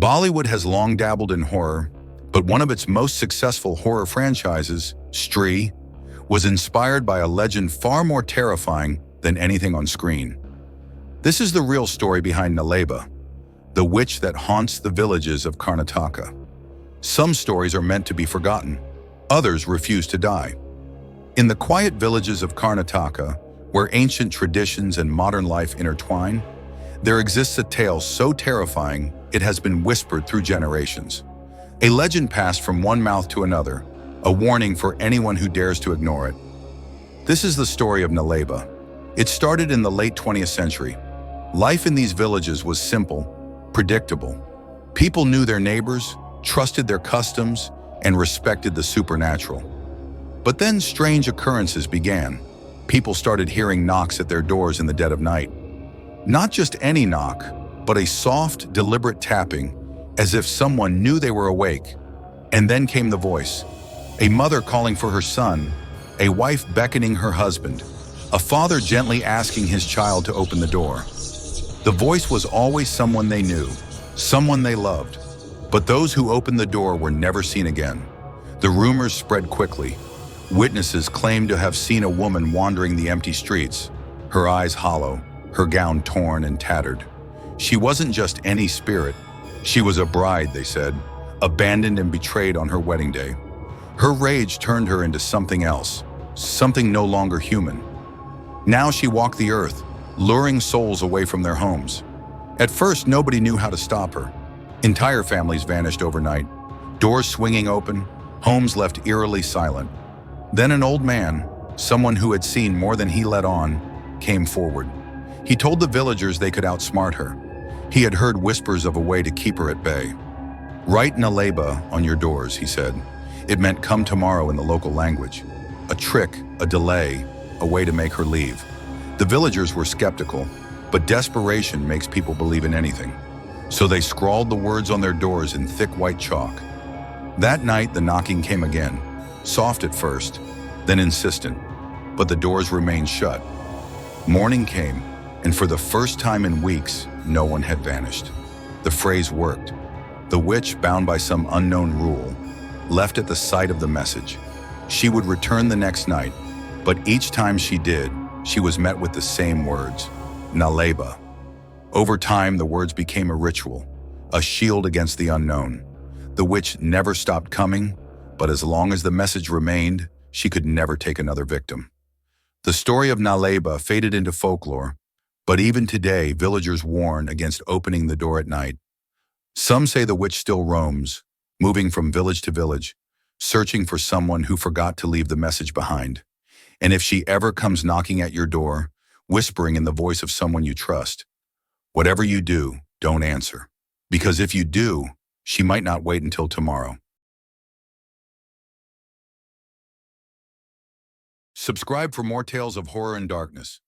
Bollywood has long dabbled in horror, but one of its most successful horror franchises, Stree, was inspired by a legend far more terrifying than anything on screen. This is the real story behind Nale Ba, the witch that haunts the villages of Karnataka. Some stories are meant to be forgotten, others refuse to die. In the quiet villages of Karnataka, where ancient traditions and modern life intertwine, there exists a tale so terrifying it has been whispered through generations. A legend passed from one mouth to another, a warning for anyone who dares to ignore it. This is the story of Nale Ba. It started in the late 20th century. Life in these villages was simple, predictable. People knew their neighbors, trusted their customs, and respected the supernatural. But then strange occurrences began. People started hearing knocks at their doors in the dead of night. Not just any knock, but a soft, deliberate tapping, as if someone knew they were awake. And then came the voice. A mother calling for her son, a wife beckoning her husband, a father gently asking his child to open the door. The voice was always someone they knew, someone they loved. But those who opened the door were never seen again. The rumors spread quickly. Witnesses claimed to have seen a woman wandering the empty streets, her eyes hollow, her gown torn and tattered. She wasn't just any spirit. She was a bride, they said, abandoned and betrayed on her wedding day. Her rage turned her into something else, something no longer human. Now she walked the earth, luring souls away from their homes. At first, nobody knew how to stop her. Entire families vanished overnight, doors swinging open, homes left eerily silent. Then an old man, someone who had seen more than he let on, came forward. He told the villagers they could outsmart her. He had heard whispers of a way to keep her at bay. "Write Nale Ba on your doors," he said. It meant come tomorrow in the local language. A trick, a delay, a way to make her leave. The villagers were skeptical, but desperation makes people believe in anything. So they scrawled the words on their doors in thick white chalk. That night, the knocking came again, soft at first, then insistent, but the doors remained shut. Morning came, and for the first time in weeks, no one had vanished. The phrase worked. The witch, bound by some unknown rule, left at the sight of the message. She would return the next night, but each time she did, she was met with the same words, Nale Ba. Over time, the words became a ritual, a shield against the unknown. The witch never stopped coming, but as long as the message remained, she could never take another victim. The story of Nale Ba faded into folklore, but even today, villagers warn against opening the door at night. Some say the witch still roams, moving from village to village, searching for someone who forgot to leave the message behind. And if she ever comes knocking at your door, whispering in the voice of someone you trust, whatever you do, don't answer. Because if you do, she might not wait until tomorrow. Subscribe for more tales of horror and darkness.